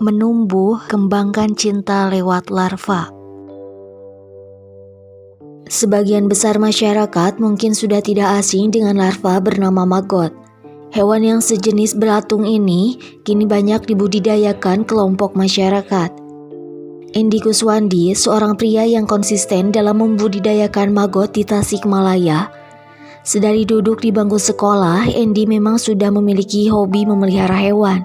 menumbuh kembangkan cinta lewat larva. Sebagian besar masyarakat mungkin sudah tidak asing dengan larva bernama maggot. Hewan yang sejenis belatung ini kini banyak dibudidayakan kelompok masyarakat. Endi Kuswandi, seorang pria yang konsisten dalam membudidayakan maggot di Tasikmalaya. Sedari duduk di bangku sekolah, Endi memang sudah memiliki hobi memelihara hewan.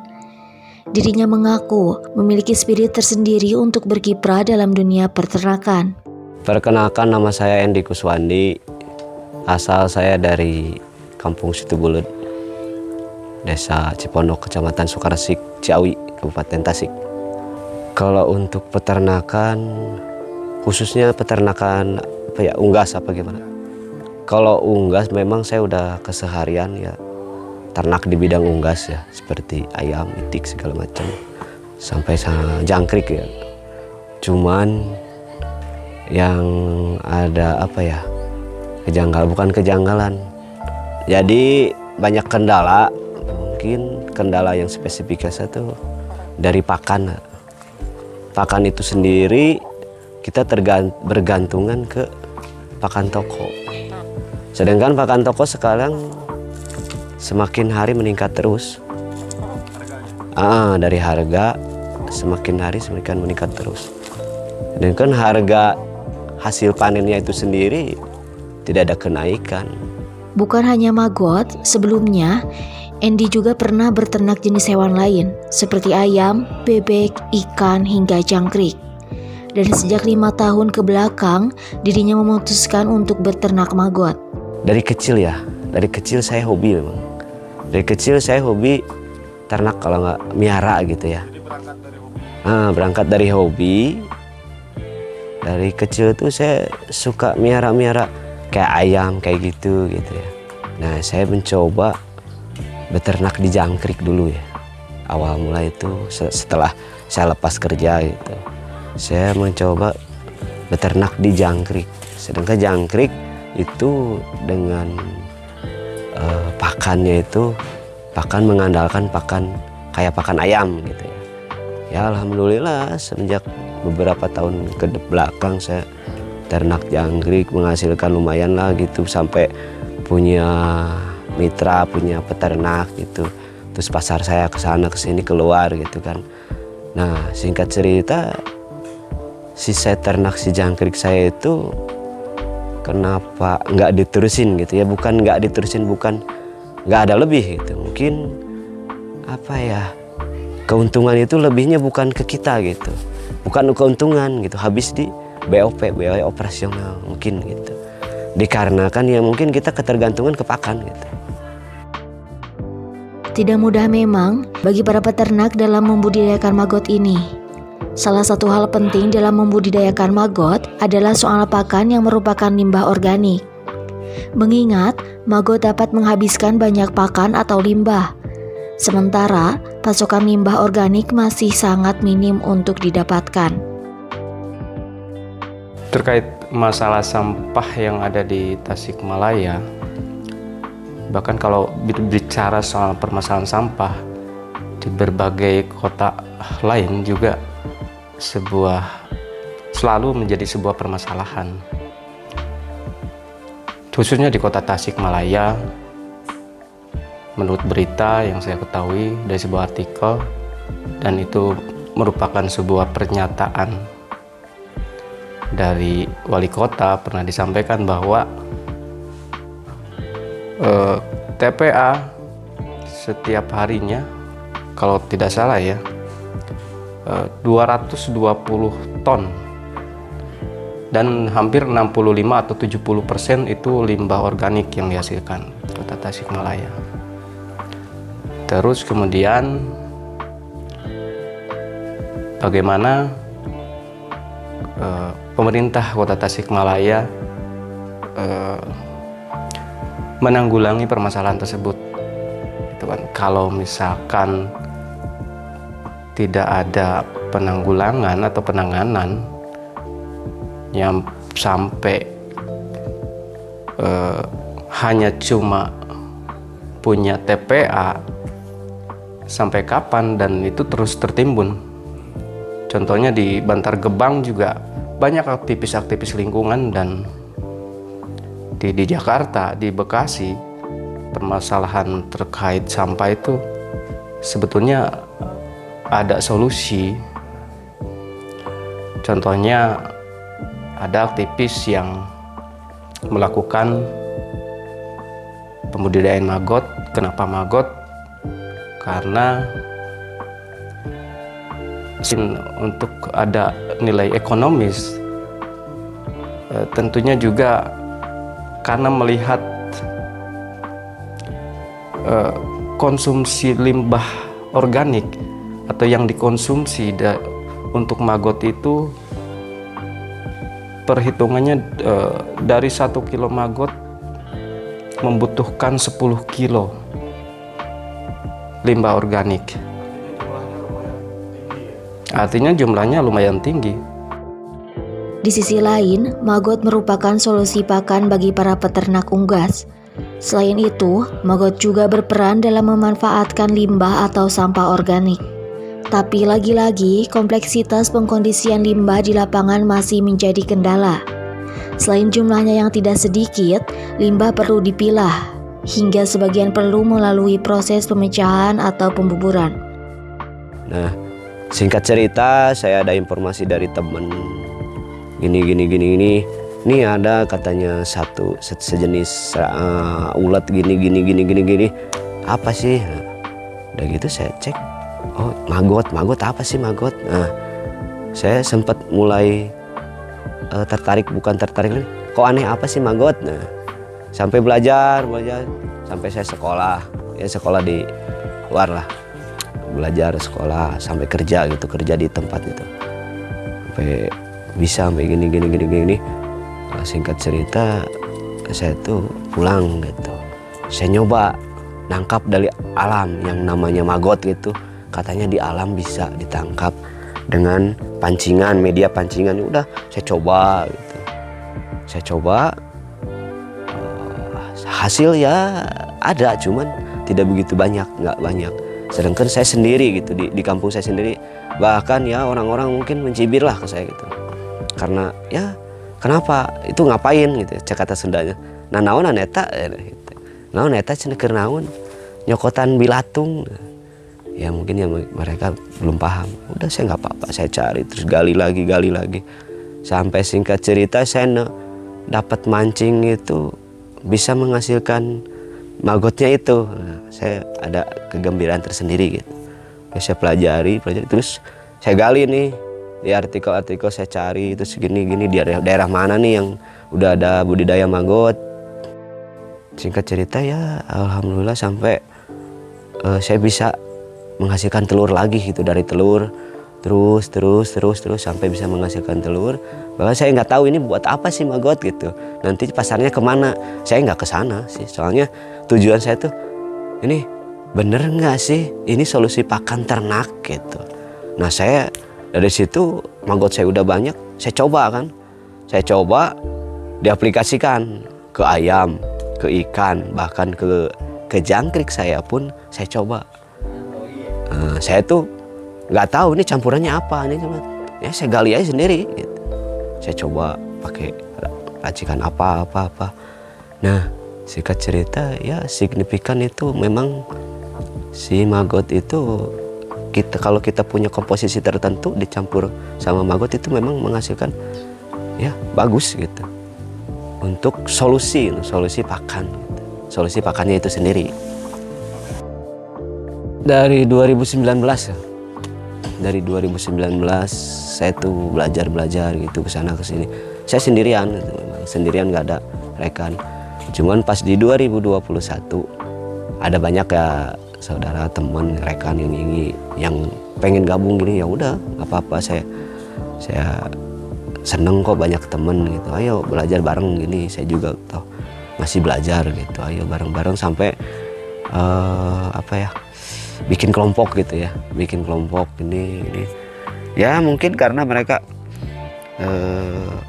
Dirinya mengaku memiliki spirit tersendiri untuk berkiprah dalam dunia peternakan. Perkenalkan, nama saya Endi Kuswandi. Asal saya dari Kampung Situbulut, Desa Cipondok, Kecamatan Sukaresik, Ciawi, Kabupaten Tasik. Kalau untuk peternakan, khususnya peternakan unggas apa gimana? Kalau unggas memang saya udah keseharian ya ternak di bidang unggas ya, seperti ayam, itik segala macam, sampai jangkrik ya. Cuman yang ada bukan kejanggalan. Jadi banyak kendala, mungkin kendala yang spesifiknya tuh dari pakan. Pakan itu sendiri kita bergantungan ke pakan toko. Sedangkan pakan toko sekarang semakin hari meningkat terus. Dari harga semakin hari semakin meningkat terus. Sedangkan harga hasil panennya itu sendiri tidak ada kenaikan. Bukan hanya maggot, sebelumnya Endi juga pernah berternak jenis hewan lain seperti ayam, bebek, ikan, hingga jangkrik. Dan sejak 5 tahun ke belakang, dirinya memutuskan untuk berternak maggot. Dari kecil saya hobi memang. Dari kecil saya hobi ternak, kalau nggak miara gitu ya. Berangkat dari hobi. Dari kecil tuh saya suka miara-miara kayak ayam kayak gitu ya. Nah, saya mencoba beternak di jangkrik dulu ya. Awal mulai itu setelah saya lepas kerja gitu. Saya mencoba beternak di jangkrik. Sedangkan jangkrik itu dengan pakannya itu mengandalkan pakan kayak pakan ayam gitu ya. Ya alhamdulillah semenjak beberapa tahun ke belakang saya ternak jangkrik menghasilkan lumayan lah gitu, sampai punya mitra, punya peternak gitu. Terus pasar saya ke sana ke sini keluar gitu kan. Nah, singkat cerita saya ternak si jangkrik saya itu kenapa nggak diterusin gitu ya, bukan nggak diterusin, bukan nggak ada lebih gitu, mungkin keuntungan itu lebihnya bukan ke kita gitu, bukan keuntungan gitu, habis di BOP, biaya operasional mungkin gitu, dikarenakan ya mungkin kita ketergantungan ke pakan gitu. Tidak mudah memang bagi para peternak dalam membudidayakan maggot ini. Salah satu hal penting dalam membudidayakan maggot adalah soal pakan yang merupakan limbah organik. Mengingat maggot dapat menghabiskan banyak pakan atau limbah, sementara pasokan limbah organik masih sangat minim untuk didapatkan. Terkait masalah sampah yang ada di Tasikmalaya, bahkan kalau bicara soal permasalahan sampah di berbagai kota lain juga selalu menjadi sebuah permasalahan. Khususnya di kota Tasikmalaya, menurut berita yang saya ketahui dari sebuah artikel, dan itu merupakan sebuah pernyataan dari wali kota, pernah disampaikan bahwa TPA setiap harinya, kalau tidak salah ya, 220 ton, dan hampir 65 atau 70% itu limbah organik yang dihasilkan kota Tasikmalaya. Terus kemudian bagaimana pemerintah kota Tasikmalaya menanggulangi permasalahan tersebut, itu kan. Kalau misalkan tidak ada penanggulangan atau penanganan yang sampai hanya cuma punya TPA, sampai kapan dan itu terus tertimbun Contohnya di Bantar Gebang juga banyak aktivis-aktivis lingkungan, dan di Jakarta, di Bekasi, permasalahan terkait sampah itu sebetulnya ada solusi. Contohnya ada aktivis yang melakukan pembudidayaan maggot. Kenapa maggot? Karena untuk ada nilai ekonomis, tentunya juga karena melihat konsumsi limbah organik atau yang dikonsumsi untuk maggot itu, perhitungannya dari 1 kilo maggot membutuhkan 10 kilo limbah organik. Artinya jumlahnya lumayan tinggi. Di sisi lain, maggot merupakan solusi pakan bagi para peternak unggas. Selain itu, maggot juga berperan dalam memanfaatkan limbah atau sampah organik. Tapi lagi-lagi, kompleksitas pengkondisian limbah di lapangan masih menjadi kendala. Selain jumlahnya yang tidak sedikit, limbah perlu dipilah, hingga sebagian perlu melalui proses pemecahan atau pembuburan. Nah, singkat cerita, saya ada informasi dari teman gini. Ini ada katanya satu sejenis ulat gini. Apa sih? Nah, udah gitu saya cek. Oh, maggot apa sih maggot? Nah, saya sempat mulai tertarik lagi. Kok aneh apa sih maggot? Nah, sampai belajar sampai saya sekolah di luar lah. Belajar sekolah sampai kerja di tempat itu. Sampai bisa sampai gini. Singkat cerita, saya tuh pulang gitu. Saya nyoba nangkap dari alam yang namanya maggot gitu. Katanya di alam bisa ditangkap dengan pancingan, media pancingan. Udah, saya coba gitu. Hasil ya ada, cuman tidak begitu banyak, nggak banyak. Sedangkan saya sendiri gitu di kampung saya sendiri, bahkan ya orang-orang mungkin mencibir lah ke saya gitu. Karena ya kenapa itu ngapain gitu, cek kata Sundanya. Nah naon aneta gitu. Naon eta cenah keur naon? Nyokotan bilatung. Ya mungkin ya mereka belum paham. Udah saya nggak apa-apa, saya cari terus gali lagi. Sampai singkat cerita saya dapat mancing itu bisa menghasilkan maggotnya itu. Nah, saya ada kegembiraan tersendiri gitu. Saya pelajari terus saya gali nih di artikel-artikel, saya cari terus gini di daerah mana nih yang udah ada budidaya maggot. Singkat cerita ya alhamdulillah sampai saya bisa menghasilkan telur lagi gitu, dari telur terus sampai bisa menghasilkan telur. Bahkan saya nggak tahu ini buat apa sih maggot gitu, nanti pasarnya kemana, saya nggak kesana sih. Soalnya tujuan saya tuh ini bener nggak sih ini solusi pakan ternak gitu. Nah saya dari situ maggot saya udah banyak, saya coba diaplikasikan ke ayam, ke ikan, bahkan ke jangkrik saya pun saya coba. Saya tuh nggak tahu ini campurannya apa, ini cuma ya saya gali aja sendiri gitu. Saya coba pakai racikan apa. Nah singkat cerita ya signifikan itu memang si maggot itu, kalau kita punya komposisi tertentu dicampur sama maggot itu memang menghasilkan ya bagus gitu untuk solusi pakan gitu. Solusi pakannya itu sendiri. Dari 2019 saya tuh belajar gitu kesana kesini. Saya sendirian gitu, nggak ada rekan. Cuman pas di 2021 ada banyak ya saudara, teman, rekan yang pengen gabung gini. Ya udah nggak apa-apa, saya seneng kok banyak temen gitu. Ayo belajar bareng gini, saya juga toh masih belajar gitu. Ayo bareng-bareng sampai bikin kelompok gitu ya, ini. Ya mungkin karena mereka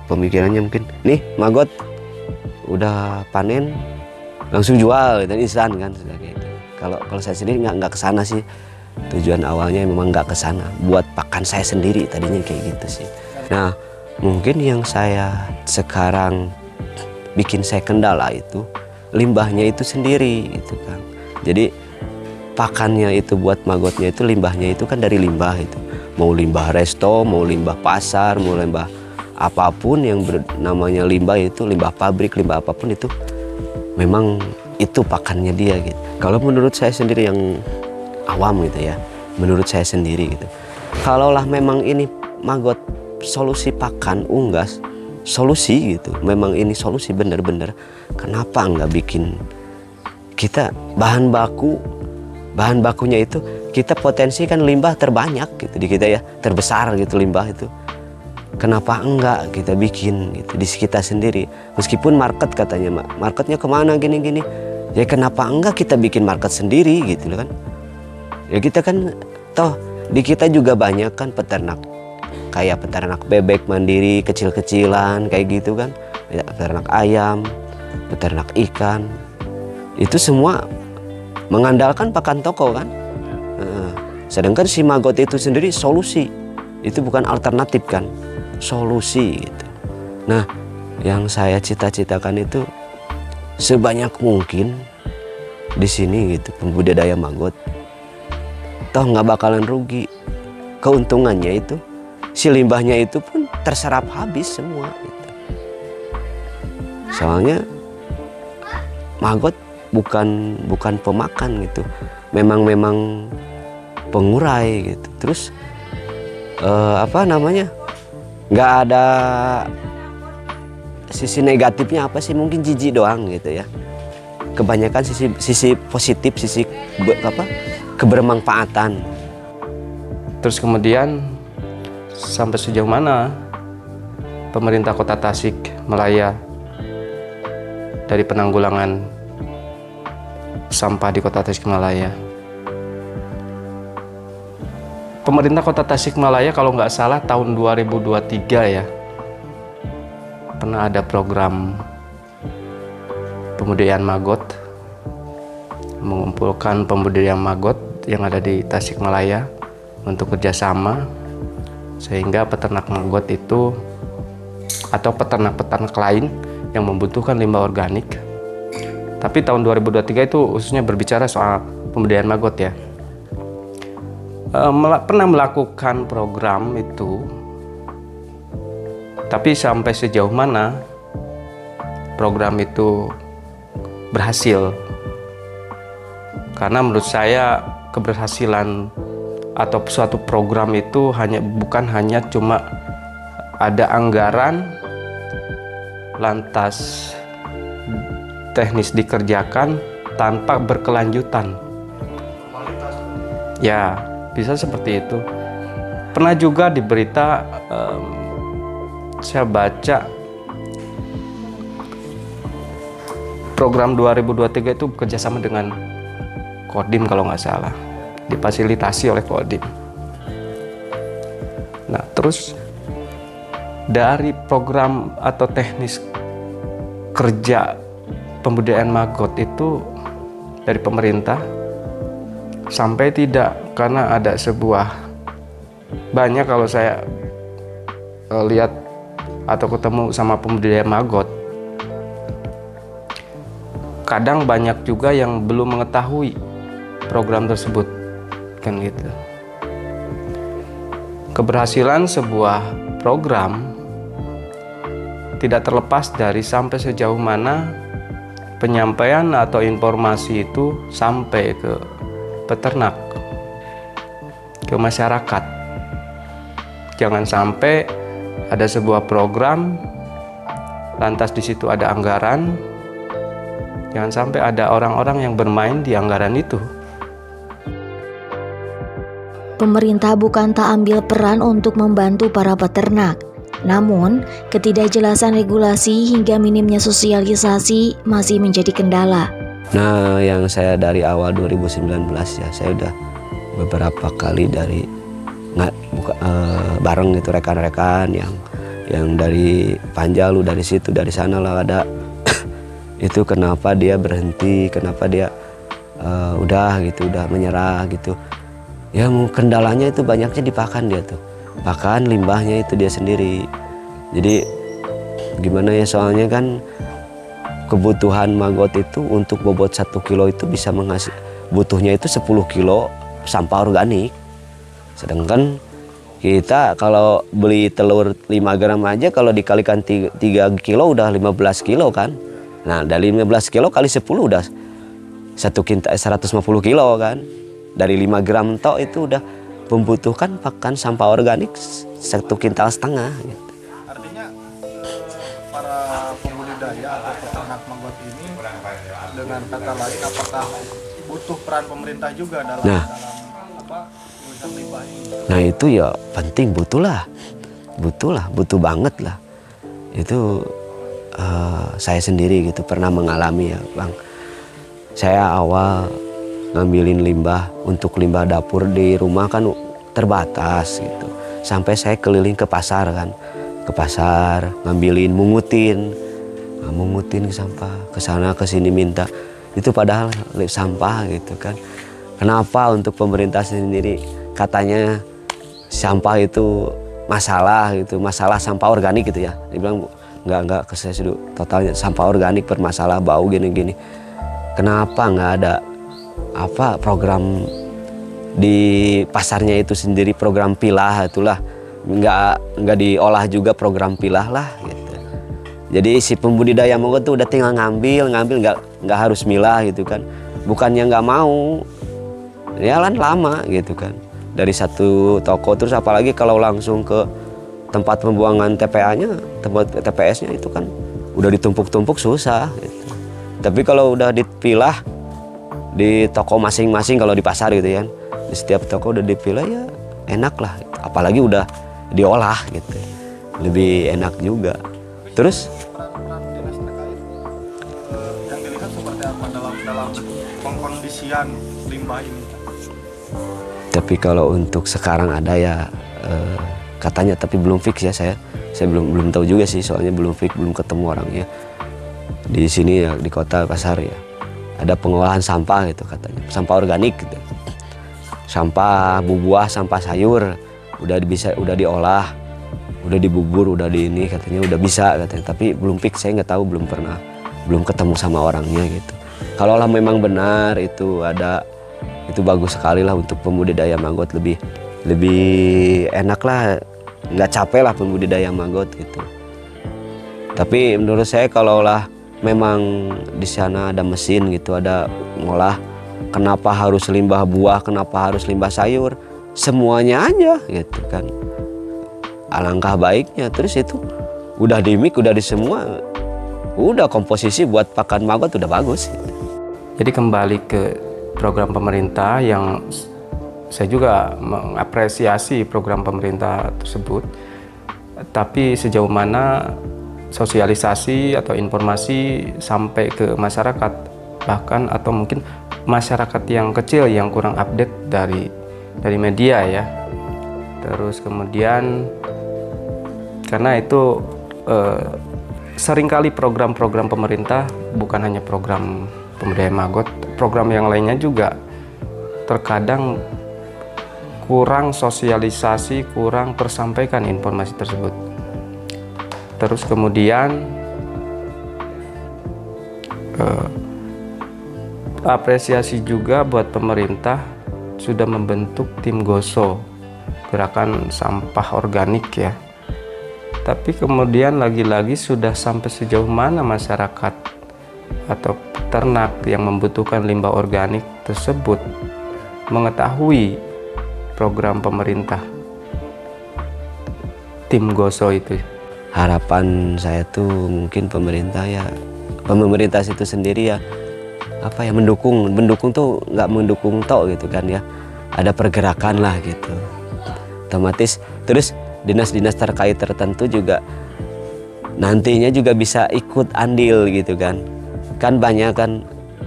pemikirannya mungkin nih maggot udah panen langsung jual dan instan kan, gitu. Kalau saya sendiri nggak kesana sih. tujuan awalnya memang nggak ke sana, buat pakan saya sendiri tadinya kayak gitu sih. Nah, mungkin yang saya sekarang bikin saya kendala itu limbahnya itu sendiri gitu kan. Jadi pakannya itu buat magotnya itu limbahnya itu kan dari limbah itu. Mau limbah resto, mau limbah pasar, mau limbah apapun yang namanya limbah itu, limbah pabrik, limbah apapun itu memang itu pakannya dia gitu. Kalau menurut saya sendiri yang awam gitu ya, menurut saya sendiri gitu. Kalaulah memang ini maggot solusi pakan unggas, solusi gitu, memang ini solusi bener-bener, kenapa nggak bikin kita bahan bakunya itu kita potensi kan limbah terbanyak gitu di kita ya, terbesar gitu limbah itu. Kenapa enggak kita bikin gitu di kita sendiri, meskipun market katanya marketnya kemana gini-gini, ya kenapa enggak kita bikin market sendiri gitu kan. Ya kita kan toh di kita juga banyak kan peternak, kayak peternak bebek mandiri kecil-kecilan kayak gitu kan, ya, peternak ayam, peternak ikan, itu semua mengandalkan pakan toko kan. Sedangkan si maggot itu sendiri solusi, itu bukan alternatif kan, solusi gitu. Nah, yang saya cita-citakan itu sebanyak mungkin di sini gitu pembudidaya maggot, toh nggak bakalan rugi. Keuntungannya itu si limbahnya itu pun terserap habis semua gitu. Soalnya maggot bukan pemakan gitu, memang pengurai gitu. Terus nggak ada sisi negatifnya apa sih, mungkin jijik doang gitu ya. Kebanyakan sisi positif, sisi kebermanfaatan. Terus kemudian sampai sejauh mana pemerintah Kota Tasikmalaya dari penanggulangan sampah di Kota Tasikmalaya? Pemerintah Kota Tasikmalaya kalau nggak salah tahun 2023 ya, pernah ada program pembudidayaan maggot, mengumpulkan pembudidaya maggot yang ada di Tasikmalaya untuk kerjasama, sehingga peternak maggot itu atau peternak-peternak lain yang membutuhkan limbah organik. Tapi tahun 2023 itu khususnya berbicara soal pembudidayaan maggot ya, pernah melakukan program itu, tapi sampai sejauh mana program itu berhasil. Karena menurut saya keberhasilan atau suatu program itu bukan hanya cuma ada anggaran lantas teknis dikerjakan tanpa berkelanjutan. Ya, bisa seperti itu. Pernah juga di berita saya baca program 2023 itu bekerjasama dengan Kodim kalau nggak salah, difasilitasi oleh Kodim. Nah, terus dari program atau teknis kerja pembudidayaan maggot itu dari pemerintah sampai tidak, karena ada sebuah, banyak kalau saya lihat atau ketemu sama pembudidaya maggot, kadang banyak juga yang belum mengetahui program tersebut kan gitu. Keberhasilan sebuah program tidak terlepas dari sampai sejauh mana penyampaian atau informasi itu sampai ke peternak, ke masyarakat. Jangan sampai ada sebuah program lantas di situ ada anggaran, jangan sampai ada orang-orang yang bermain di anggaran itu. Pemerintah bukan tak ambil peran untuk membantu para peternak. Namun, ketidakjelasan regulasi hingga minimnya sosialisasi masih menjadi kendala. Nah, yang saya dari awal 2019 ya, saya udah beberapa kali bareng itu rekan-rekan yang dari Panjalu, dari situ, dari sana lah ada. Itu kenapa dia berhenti, kenapa dia udah menyerah gitu. Ya kendalanya itu banyaknya di pakan dia tuh. Pakan, limbahnya itu dia sendiri. Jadi gimana ya, soalnya kan kebutuhan maggot itu untuk bobot 1 kilo itu bisa butuhnya itu 10 kilo sampah organik. Sedangkan kita kalau beli telur 5 gram aja kalau dikalikan 3 kilo udah 15 kilo kan. Nah dari 15 kilo kali 10 udah 150 kilo kan. Dari 5 gram tok itu udah membutuhkan pakan sampah organik 1,5 kintal gitu. Artinya para pembudidaya atau peternak maggot ini dengan kata lain apakah butuh peran pemerintah juga dalam urusan limbah ini? Nah itu ya penting, butuh banget lah. Itu saya sendiri gitu pernah mengalami ya Bang. Saya awal ngambilin limbah untuk limbah dapur di rumah kan terbatas gitu. Sampai saya keliling ke pasar kan. Ke pasar ngambilin, mungutin ke sampah, ke sana ke sini minta. Itu padahal sampah gitu kan. Kenapa untuk pemerintah sendiri katanya sampah itu masalah gitu, masalah sampah organik gitu ya. Dibilang enggak ke saya sudah totalnya sampah organik bermasalah, bau gini-gini. Kenapa nggak ada program di pasarnya itu sendiri, program pilah itulah, nggak diolah juga program pilah lah gitu. Jadi si pembudidaya maggot tuh udah tinggal ngambil nggak harus milah gitu kan. Bukannya nggak mau, ya kan lama gitu kan. Dari satu toko terus apalagi kalau langsung ke tempat pembuangan TPA-nya, tempat TPS-nya itu kan udah ditumpuk-tumpuk susah gitu. Tapi kalau udah dipilah di toko masing-masing, kalau di pasar gitu ya, di setiap toko udah dipilah ya enak lah. Apalagi udah diolah gitu, lebih enak juga. Terus Peran dinas terkait yang dilihat seperti apa dalam pengkondisian limbah ini? tapi kalau untuk sekarang ada ya katanya, tapi belum fix ya, saya belum tahu juga sih, soalnya belum fix, belum ketemu orangnya. Di sini ya di kota pasar ya ada pengolahan sampah gitu katanya, sampah organik gitu. Sampah buah, sampah sayur udah diolah, udah dibubur, udah di ini katanya udah bisa katanya, tapi belum fix, saya nggak tahu, belum ketemu sama orangnya gitu. Kalau lah memang benar itu ada, itu bagus sekali lah untuk pembudidaya maggot, lebih enak lah, nggak capek lah pembudidaya maggot gitu. Tapi menurut saya kalau lah memang di sana ada mesin gitu, ada ngolah, kenapa harus limbah buah, kenapa harus limbah sayur, semuanya aja gitu kan. Alangkah baiknya. Terus itu udah di mix, udah di semua, udah komposisi buat pakan maggot udah bagus gitu. Jadi kembali ke program pemerintah yang saya juga mengapresiasi program pemerintah tersebut, tapi sejauh mana sosialisasi atau informasi sampai ke masyarakat, bahkan atau mungkin masyarakat yang kecil yang kurang update dari media ya. Terus kemudian karena itu seringkali program-program pemerintah, bukan hanya program pemberdayaan maggot, program yang lainnya juga terkadang kurang sosialisasi, kurang tersampaikan informasi tersebut. Terus kemudian apresiasi juga buat pemerintah sudah membentuk tim GOSO, gerakan sampah organik ya. Tapi kemudian lagi-lagi sudah sampai sejauh mana masyarakat atau peternak yang membutuhkan limbah organik tersebut mengetahui program pemerintah tim GOSO itu. Harapan saya tuh mungkin pemerintah itu sendiri ya mendukung tuh, nggak mendukung tok gitu kan ya, ada pergerakan lah gitu otomatis. Terus dinas-dinas terkait tertentu juga nantinya juga bisa ikut andil gitu kan banyak kan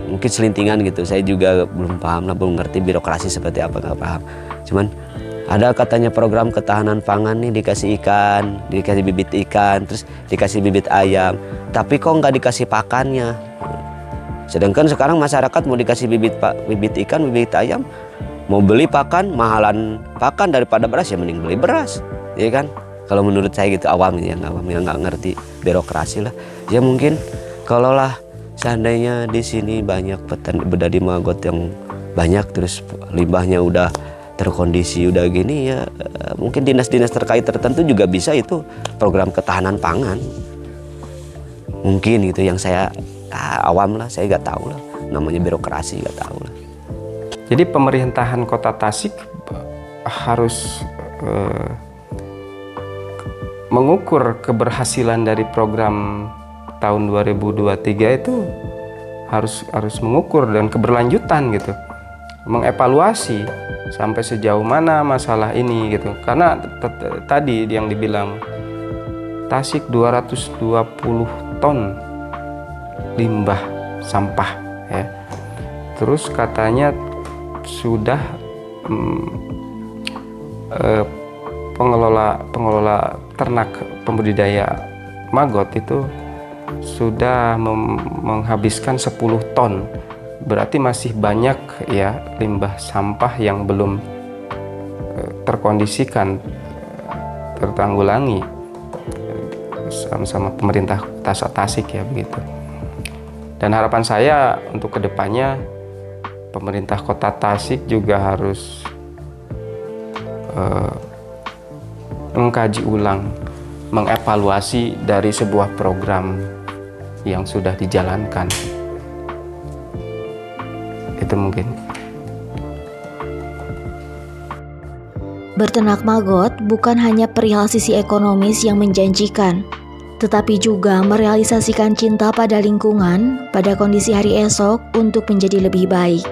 mungkin selintingan gitu. Saya juga belum paham lah, belum ngerti birokrasi seperti apa, nggak paham. Cuman ada katanya program ketahanan pangan nih, dikasih ikan, dikasih bibit ikan, terus dikasih bibit ayam, tapi kok nggak dikasih pakannya. Sedangkan sekarang masyarakat mau dikasih bibit ikan, bibit ayam, mau beli pakan, mahalan pakan daripada beras, ya mending beli beras, ya kan? Kalau menurut saya gitu, awam yang nggak ngerti birokrasi lah. Ya mungkin kalau lah seandainya di sini banyak bedadi maggot yang banyak, terus limbahnya udah terkondisi udah gini, ya mungkin dinas-dinas terkait tertentu juga bisa itu program ketahanan pangan. Mungkin gitu yang saya awam lah, saya nggak tahu lah, namanya birokrasi nggak tahu lah. Jadi pemerintahan Kota Tasik harus mengukur keberhasilan dari program tahun 2023 itu harus mengukur dan keberlanjutan gitu, mengevaluasi sampai sejauh mana masalah ini gitu. Karena tadi yang dibilang Tasik 220 ton limbah sampah ya. Terus katanya sudah pengelola ternak pembudidaya maggot itu sudah menghabiskan 10 ton. Berarti masih banyak ya limbah sampah yang belum terkondisikan, tertanggulangi sama pemerintah Kota Tasik ya begitu. Dan harapan saya untuk kedepannya pemerintah Kota Tasik juga harus mengkaji ulang, mengevaluasi dari sebuah program yang sudah dijalankan. Itu mungkin. Berternak maggot bukan hanya perihal sisi ekonomis yang menjanjikan, tetapi juga merealisasikan cinta pada lingkungan, pada kondisi hari esok untuk menjadi lebih baik.